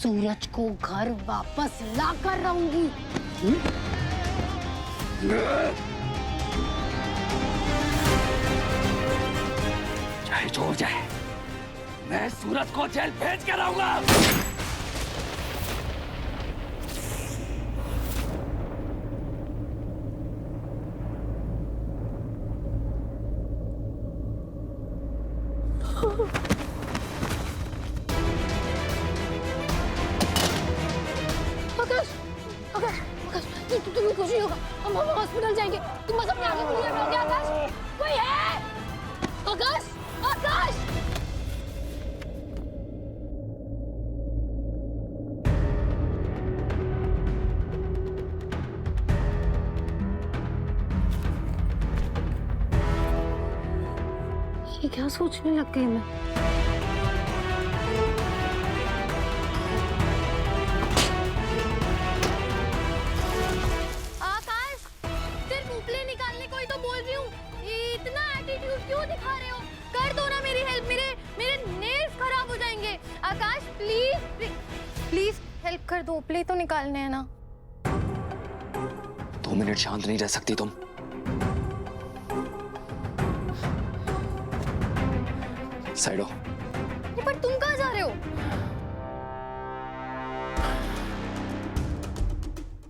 सूरज को घर वापस लाकर रहूंगी। चाहे जो हो जाए, मैं सूरज को जेल भेज कर आऊंगा। तुम्हें कुछ नहीं होगा, हम हॉस्पिटल जाएंगे। तुम बस अपने आगे क्लियर रहोगे। आकाश, कोई है? आकाश, आकाश! ये क्या सोचने लग गई मैं? क्यों दिखा रहे हो? कर दो ना मेरी हेल्प। मेरे नेल्स खराब हो जाएंगे। आकाश प्लीज प्लीज हेल्प कर दो। प्ले तो निकालने हैं ना। 2 मिनट शांत नहीं रह सकती तुम? साइड हो। पर तुम कहाँ जा रहे हो?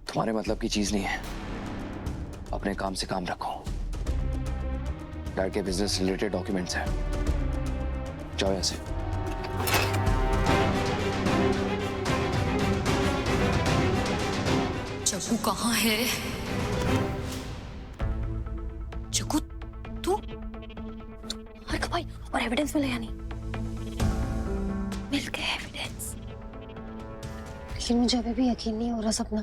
तुम्हारे मतलब की चीज नहीं है। अपने काम से काम रखो। डैड के बिजनेस रिलेटेड डॉक्यूमेंट्स हैं। जाओ यहाँ से। जग्गू कहाँ है? जग्गू तू? हर भाई, और एविडेंस मिला या नहीं? मिल गया एविडेंस, लेकिन मुझे अभी भी यकीन नहीं हो रहा सपना।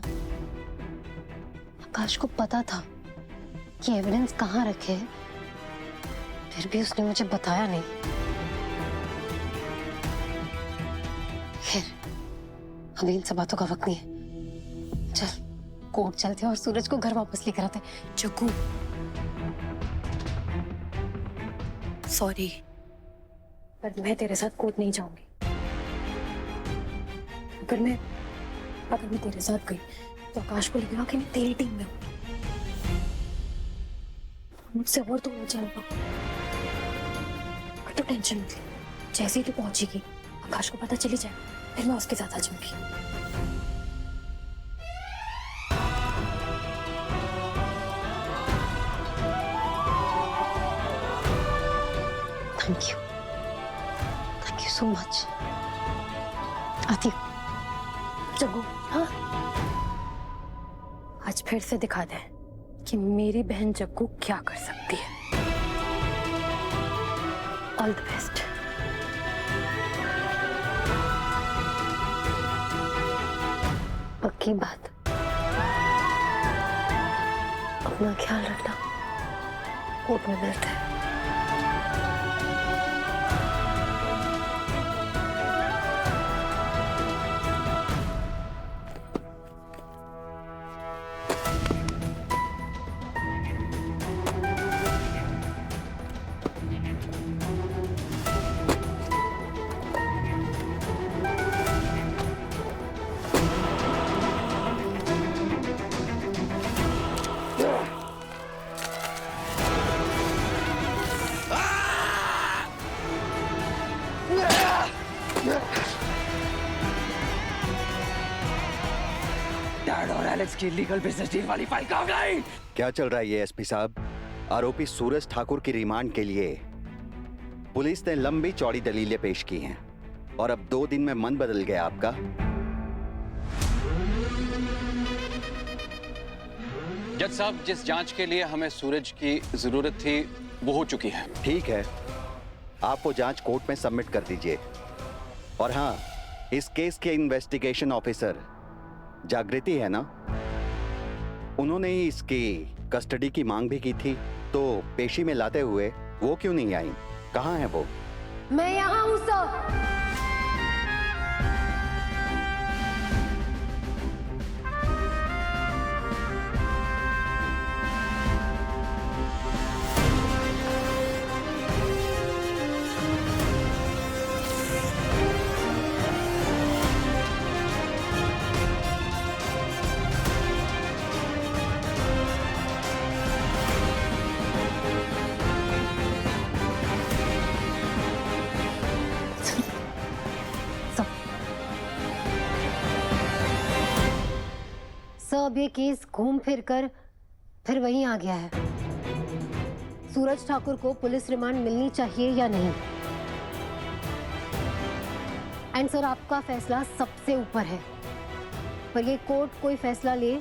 आकाश को पता था कि एविडेंस कहाँ रखे हैं, फिर भी उसने मुझे बताया नहीं। खैर, अभी इन सब बातों का वक्त नहीं है। चल कोर्ट चलते हैं और सूरज को घर वापस लेकर आते हैं। जग्गू सॉरी, पर मैं तेरे साथ कोर्ट नहीं जाऊंगी। अगर मैं तेरे साथ गई तो आकाश को लगेगा कि मैं तेरी टीम में हूँ। मुझसे और तो हो जाएगा। तो टेंशन मत ले, जैसे ही तू पहुंचेगी आकाश को पता चली जाए, फिर मैं उसके साथ आ जाऊंगी। Thank you so much. आती हूँ। जग्गू, हाँ? आज फिर से दिखा दे कि मेरी बहन जग्गू क्या कर सकती है। All the best. पक्की बात, अपना ख्याल रखना। कोर्ट में मिलते हैं। डैड और एलेक्स की लीगल बिजनेस डील वाली फाइल कहाँ गई? क्या चल रहा है ये एसपी साहब? आरोपी सूरज ठाकुर की रिमांड के लिए पुलिस ने लंबी चौड़ी दलीलें पेश की हैं और अब 2 दिन में मन बदल गया आपका। जज साहब, जिस जांच के लिए हमें सूरज की जरूरत थी वो हो चुकी है। ठीक है, आप वो जांच कोर्ट में सबमिट कर दीजिए। और हाँ, इस केस के इन्वेस्टिगेशन ऑफिसर जागृति है ना, उन्होंने ही इसकी कस्टडी की मांग भी की थी, तो पेशी में लाते हुए वो क्यों नहीं आई? कहाँ है वो? मैं यहाँ हूँ सर। सर अब ये केस घूम फिर कर फिर वहीं आ गया है। सूरज ठाकुर को पुलिस रिमांड मिलनी चाहिए या नहीं। एंड सर आपका फैसला सबसे ऊपर है, पर ये कोर्ट कोई फैसला ले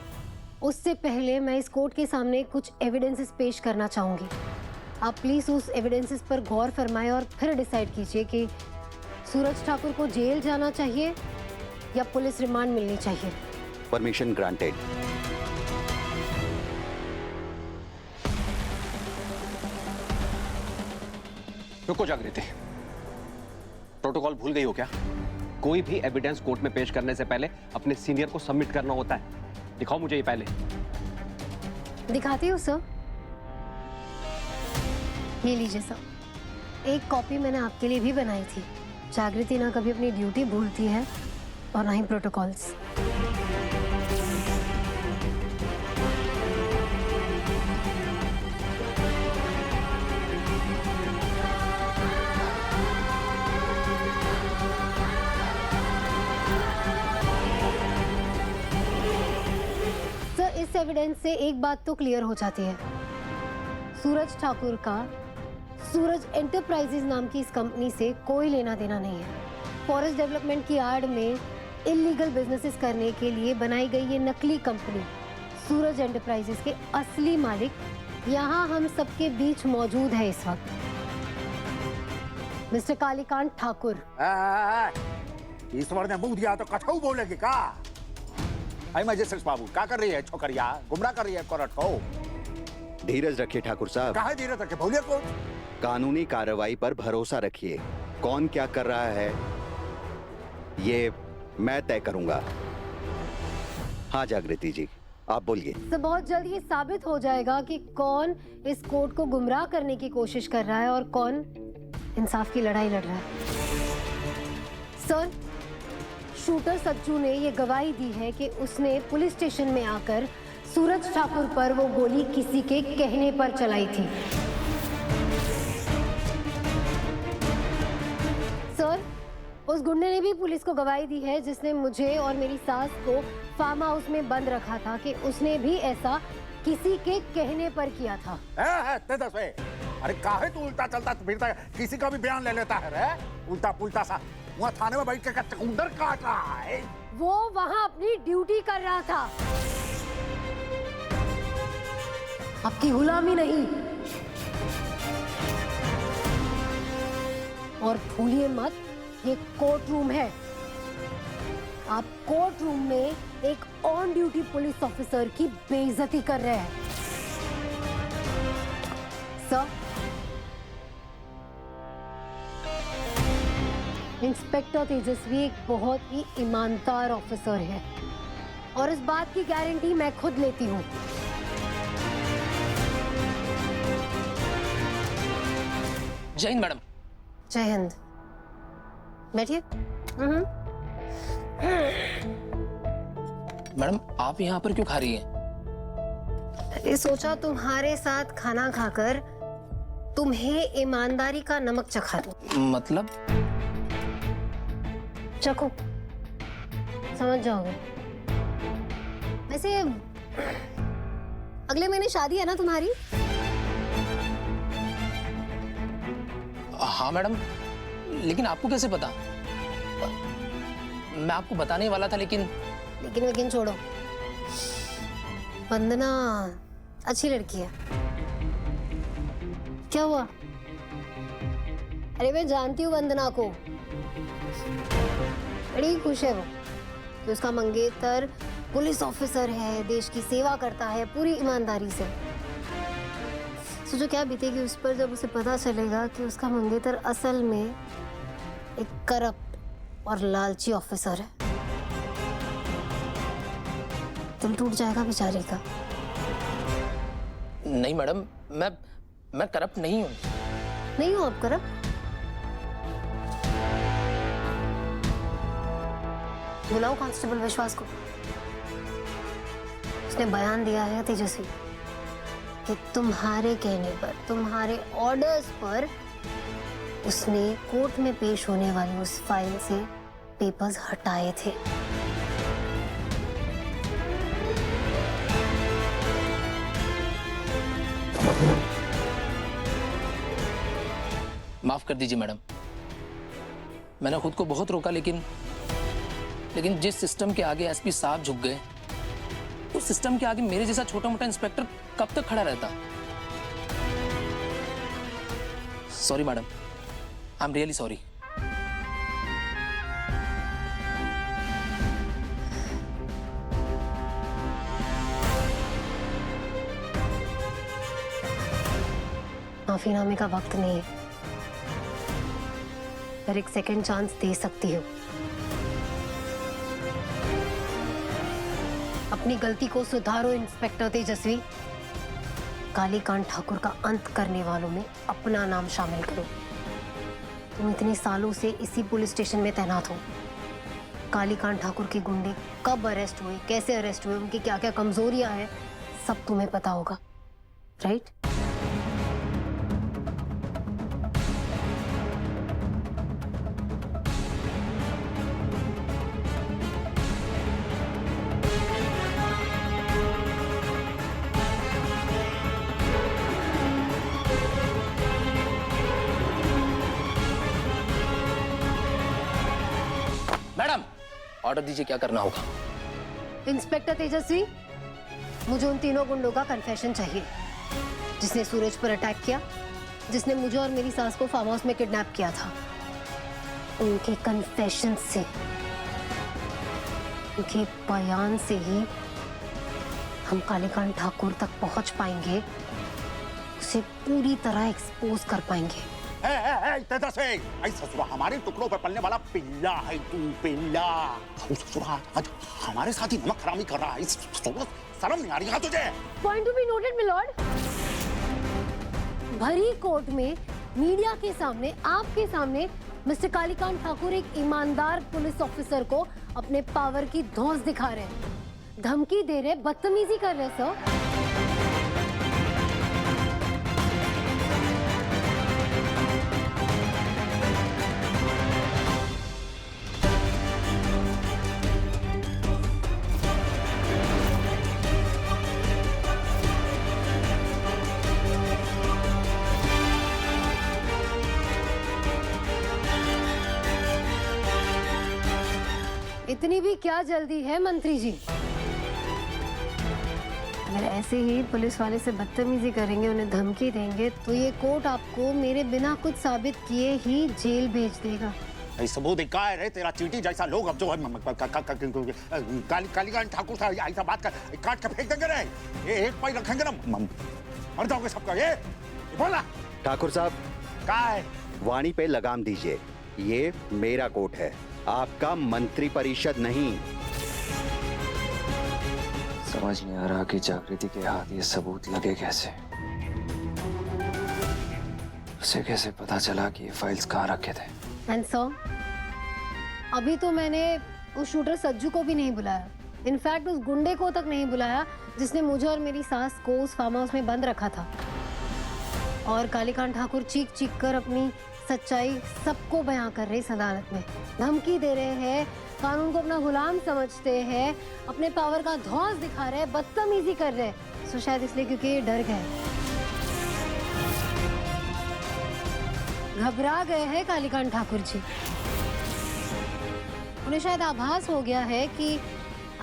उससे पहले मैं इस कोर्ट के सामने कुछ एविडेंसेस पेश करना चाहूंगी। आप प्लीज उस एविडेंसेस पर गौर फरमाएं और फिर डिसाइड कीजिए कि सूरज ठाकुर को जेल जाना चाहिए या पुलिस रिमांड मिलनी चाहिए। Permission granted. रुको जागृति, प्रोटोकॉल भूल गई हो क्या? कोई भी एविडेंस कोर्ट में पेश करने से पहले अपने सीनियर को सबमिट करना होता है। दिखाओ मुझे ये पहले। दिखाती हूँ सर, ये लीजिए सर। एक कॉपी मैंने आपके लिए भी बनाई थी। जागृति ना कभी अपनी ड्यूटी भूलती है और ना ही प्रोटोकॉल्स। सर इस एविडेंस से एक बात तो क्लियर हो जाती है, सूरज ठाकुर का सूरज एंटरप्राइजेज नाम की इस कंपनी से कोई लेना देना नहीं है। फॉरेस्ट डेवलपमेंट की आड़ में इलीगल बिजनेसेस करने के लिए बनाई गई ये नकली कंपनी सूरज एंटरप्राइजेज के असली मालिक यहाँ हम सबके बीच मौजूद है इस वक्त, मिस्टर कालीकांत ठाकुर। ईश्वर ने मुंह दिया तो कछऊ बोलेगी का? आई मजिस्ट्रेट बाबू क्या कर रही है छोकरिया? गुमराह कर रही है कोर्ट को। धीरज रखिए ठाकुर साहब। काहे धीरज रखे? भूलिए को कानूनी कार्रवाई पर भरोसा रखिए। कौन क्या कर रहा है ये मैं तय करूंगा। हाँ जागृति जी आप बोलिए। तो बहुत जल्द ये साबित हो जाएगा कि कौन इस कोर्ट को गुमराह करने की कोशिश कर रहा है और कौन इंसाफ की लड़ाई लड़ रहा है। सर शूटर सज्जू ने ये गवाही दी है कि उसने पुलिस स्टेशन में आकर सूरज ठाकुर पर वो गोली किसी के कहने पर चलाई थी। सर उस गुंडे ने भी पुलिस को गवाही दी है जिसने मुझे और मेरी सास को फार्म हाउस में बंद रखा था कि उसने भी ऐसा किसी के कहने पर किया था। अरे काहे तू उल्टा चलता फिरता, किसी का भी बयान ले लेता है रे? उल्टा पुल्टा सा वहाँ थाने में बैठ के चकुंदर काट रहा है। वो वहाँ अपनी ड्यूटी कर रहा था, आपकी गुलामी नहीं। और भूलिए मत ये कोर्ट रूम है। आप कोर्ट रूम में एक ऑन ड्यूटी पुलिस ऑफिसर की बेइज्जती कर रहे हैं। सर इंस्पेक्टर तेजस्वी एक बहुत ही ईमानदार ऑफिसर है और इस बात की गारंटी मैं खुद लेती हूँ। जय हिंद मैडम। जय हिंद। बैठिए। मैडम आप यहाँ पर क्यों खा रही हैं? ये सोचा तुम्हारे साथ खाना खाकर तुम्हें ईमानदारी का नमक चखा दूं। मतलब? चखो समझ जाओगे। वैसे अगले महीने शादी है ना तुम्हारी? हाँ मैडम, लेकिन आपको कैसे पता? मैं आपको बताने ही वाला था लेकिन छोड़ो। वंदना अच्छी लड़की है। क्या हुआ? अरे मैं जानती हूँ वंदना को, बड़ी खुश है वो कि उसका मंगेतर पुलिस ऑफिसर है, देश की सेवा करता है पूरी ईमानदारी से। सोचो क्या बीतेगी उस पर जब उसे पता चलेगा कि उसका मंगेतर असल में एक करप्ट और लालची ऑफिसर है। दिल टूट जाएगा बेचारी का। नहीं मैडम, मैं करप्ट नहीं हूँ। नहीं हो आप करप्ट? बुलाओ कांस्टेबल विश्वास को। उसने बयान दिया है तेजस्वी कि तुम्हारे कहने पर, तुम्हारे ऑर्डर्स पर उसने कोर्ट में पेश होने वाली उस फाइल से पेपर्स हटाए थे। माफ कर दीजिए मैडम, मैंने खुद को बहुत रोका, लेकिन जिस सिस्टम के आगे एसपी साहब झुक गए, उस सिस्टम के आगे मेरे जैसा छोटा मोटा इंस्पेक्टर कब तक खड़ा रहता? Sorry madam, I am really sorry. माफीनामे का वक्त नहीं है, पर एक सेकंड चांस दे सकती हूँ। अपनी गलती को सुधारो इंस्पेक्टर तेजस्वी। कालीकांत ठाकुर का अंत करने वालों में अपना नाम शामिल करो। तुम इतने सालों से इसी पुलिस स्टेशन में तैनात हो। कालीकांत ठाकुर के गुंडे कब अरेस्ट हुए, कैसे अरेस्ट हुए, उनकी क्या क्या कमजोरियां हैं, सब तुम्हें पता होगा, राइट? मैडम, ऑर्डर दीजिए, क्या करना होगा? इंस्पेक्टर तेजस्वी, मुझे उन तीनों गुंडों का कन्फेशन चाहिए, जिसने सूरज पर अटैक किया, जिसने मुझे और मेरी सास को फार्म हाउस में किडनैप किया था। उनके कन्फेशन से, उनके बयान से ही हम कालीकांत ठाकुर तक पहुंच पाएंगे, उसे पूरी तरह एक्सपोज कर पाएंगे। तेजस्वी, ऐ ससुरा हमारे टुकड़ों पे पलने वाला पिल्ला है तू, पिल्ला। ससुरा आज हमारे साथ ही नमक हरामी कर रहा है। शर्म नहीं आ रही है तुझे? Point to be noted milord. भरी कोर्ट में मीडिया के सामने, आपके सामने, मिस्टर कालीकांत ठाकुर एक ईमानदार पुलिस ऑफिसर को अपने पावर की धौंस दिखा रहे हैं, धमकी दे रहे, बदतमीजी कर रहे सर। इतनी भी क्या जल्दी है मंत्री जी? अगर ऐसे ही पुलिस वाले से बदतमीजी करेंगे, उन्हें धमकी देंगे, तो ये कोर्ट आपको मेरे बिना कुछ साबित किए ही जेल भेज देगा। सबूत का है तेरा चींटी जैसा लोग अब जो है कालीकांत ठाकुर से ऐसा बात कर काट के फेंक देंगे रे। ये एक पाई रखेंगे ना, मर जाओगे सबका। ये बोला ठाकुर साहब, का है? वाणी पे लगाम दीजिए। ये मेरा कोर्ट है, आपका मंत्री परिषद नहीं। समझ नहीं आ रहा कि जागृति के हाथ ये सबूत लगे कैसे। उसे कैसे पता चला कि ये फाइल्स कहाँ रखे थे? एंड सर, अभी तो मैंने उस शूटर सज्जू को भी नहीं बुलाया, इनफैक्ट उस गुंडे को तक नहीं बुलाया जिसने मुझे और मेरी सास को उस फार्म हाउस में बंद रखा था। और कालीकांत ठाकुर चीख चीख कर अपनी सच्चाई सबको बयां कर रहे इस अदालत में, धमकी दे रहे हैं, कानून को अपना गुलाम समझते हैं, अपने पावर का धौंस दिखा रहे हैं, बदतमीजी कर रहे हैं। तो शायद इसलिए क्योंकि ये डर गए, घबरा गए हैं कालीकांत ठाकुर जी। उन्हें शायद आभास हो गया है कि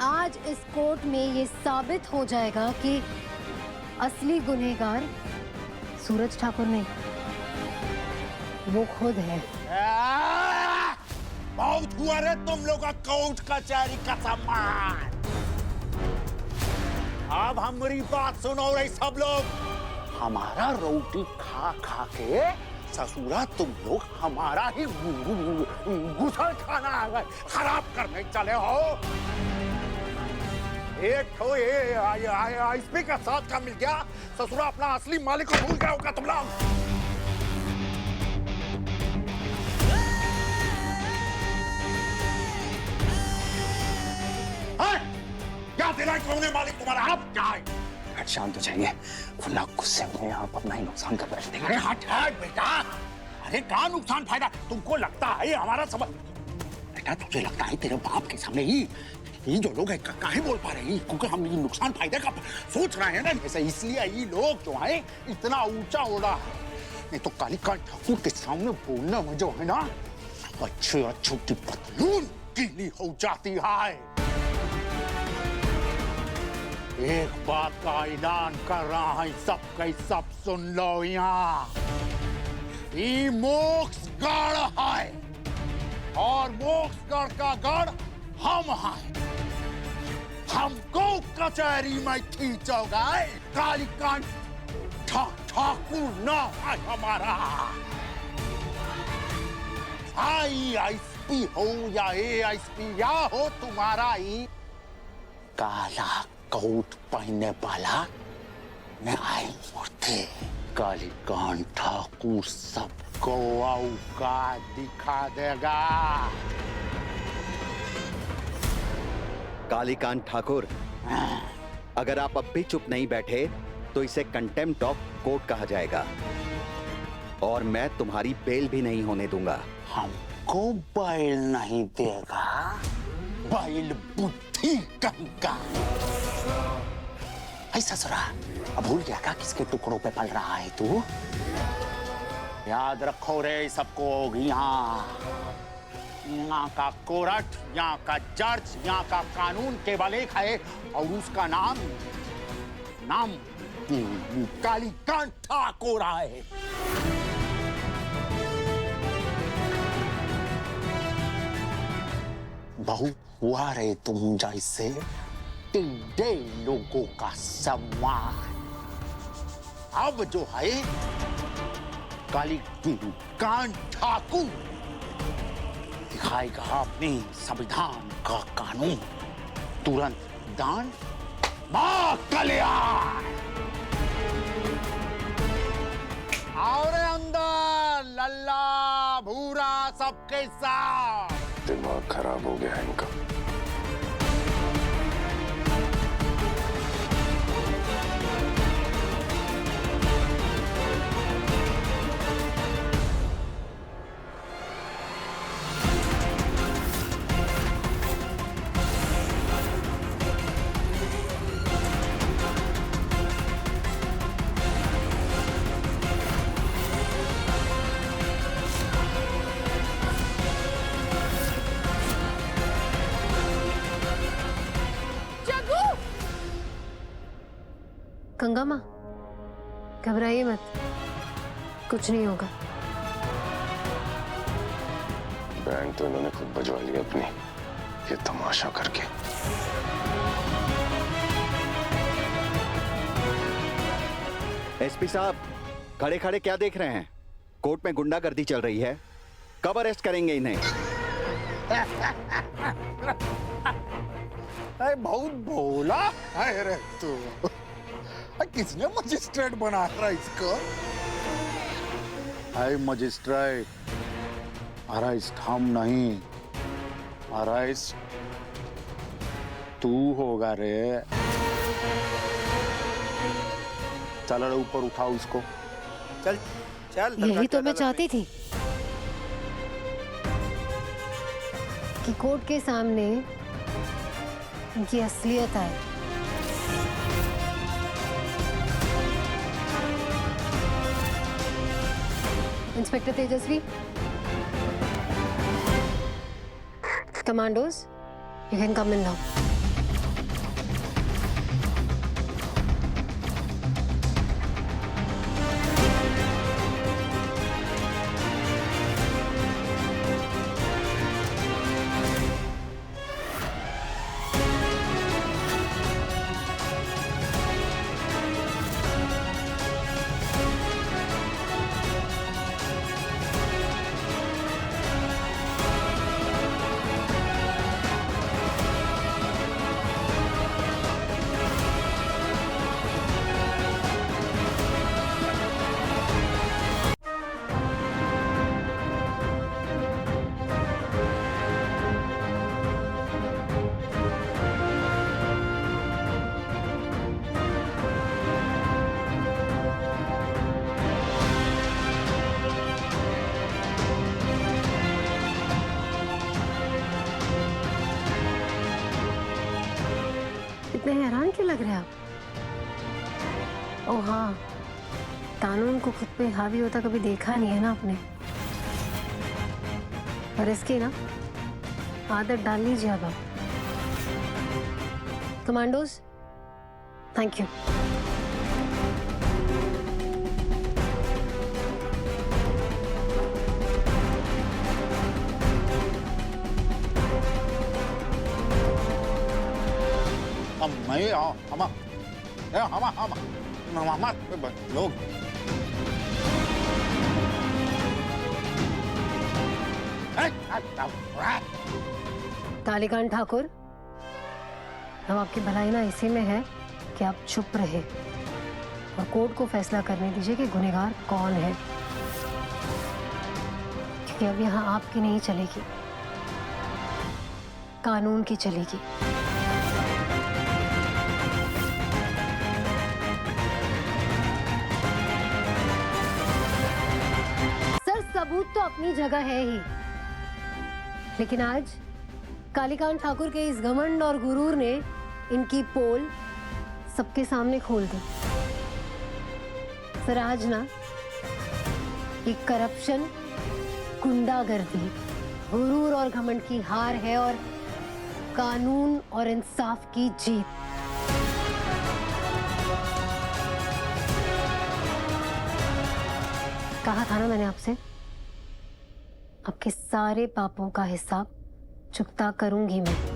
आज इस कोर्ट में ये साबित हो जाएगा कि असली गुनहगार सूरज ठाकुर नहीं, वो खुद है। बहुत हुआ रे तुम लोग का कोर्ट कचहरी का सम्मान। अब हमारी बात सुनो रे सब लोग। हमारा रोटी खा खा के ससुरा तुम लोग हमारा ही गुसल खाना खराब करने चले हो। एक तो ये एसपी का साथ का मिल गया, ससुरा अपना असली मालिक को भूल गया होगा तुम लोग। क्या दिला कौन है मालिक तुम्हारा? आप क्या है? शांत हो जाइए, वरना गुस्से में आप अपना ही नुकसान कर बैठते हैं। अरे हट हट बेटा, अरे क्या नुकसान फायदा? तुमको लगता है हमारा समझ? बेटा तुझे लगता है तेरे बाप के सामने ही ये जो लोग हैं काहे बोल पा रहे हैं? क्योंकि हम ये नुकसान फायदे का सोच रहे हैं ना, जैसे इसलिए ये लोग जो है इतना ऊंचा उड़ा है। नहीं तो कालीकांत ठाकुर के सामने बोलने में जो है ना अच्छे अच्छों की पतलून गीली हो जाती है। एक बात का ऐलान कर रहा है, सबके सब सुन लो यहाँ। ये मोक्षगढ़ है और मोक्षगढ़ का गढ़ हम हैं। हमको कचहरी में खींचोगे, कालीकांत ठाकुर नाम है हमारा। ISP हो या ASP या हो तुम्हारा ही काला कोट पहनने वाला न्याय मूर्ति कालीकांत ठाकुर सबको औकात दिखा देगा। कालीकांत ठाकुर, अगर आप अब भी चुप नहीं बैठे तो इसे कंटेम्प्ट ऑफ कोर्ट कहा जाएगा और मैं तुम्हारी बेल भी नहीं होने दूंगा। हमको बैल नहीं देगा, बैल बुद्धि कहेगा। ऐसा ससुरा, अब भूल गया क्या किसके टुकड़ों पे पल रहा है तू? याद रखो रे सबको, यहाँ का कोर्ट, यहाँ का जज, यहाँ का कानून केवल एक है और उसका नाम कालीकांत ठाकुर है। बहुत हुआ रे तुम जैसे टिड्डे लोगों का सम्मान। अब जो है कालीकांत ठाकुर दिखाएगा अपने संविधान का कानून। तुरंत दान मां कल्याण। और अंदर लल्ला भूरा सबके साथ। दिमाग खराब हो गया इनका। गंगा माँ, घबराइए मत, कुछ नहीं होगा। बैंक तो इन्होंने खुद बजवा लिया अपनी, ये तमाशा करके। एसपी साहब, खड़े खड़े क्या देख रहे हैं? कोर्ट में गुंडागर्दी चल रही है, कब अरेस्ट करेंगे इन्हें? बहुत बोला है रे तू। किसने मजिस्ट्रेट बना रहा इसको? है मजिस्ट्रेट, अरेस्ट हम नहीं, अरेस्ट तू होगा रे। चल रे ऊपर उठाओ इसको। चल चल। यही तो मैं चाहती थी कि कोर्ट के सामने इनकी असलियत आए। Inspector Tejashwi, commandos, you can come in now. इतने हैरान क्यों लग रहे हैं आप? ओ हाँ, कानून को खुद पे हावी होता कभी देखा नहीं है ना आपने, और इसकी ना आदत डाल लीजिए अब आप। कमांडोज, थैंक यू।没有，好吗？哎，好吗？好吗？好吗？不，有。哎，कालीकांत ठाकुर, अब आपकी भलाई ना इसी में है कि आप चुप रहे और कोर्ट को फैसला करने दीजिए कि गुनहगार कौन है, क्योंकि अब यहाँ आपकी नहीं चलेगी, कानून की चलेगी। सर, सबूत तो अपनी जगह है ही, लेकिन आज कालीकांत ठाकुर के इस घमंड और गुरूर ने इनकी पोल सबके सामने खोल दी। सर, आज ना ये करप्शन, गुंडागर्दी, गुरूर और घमंड की हार है और कानून और इंसाफ की जीत। कहा था ना मैंने आपसे, आपके सारे पापों का हिसाब चुकता करूंगी मैं।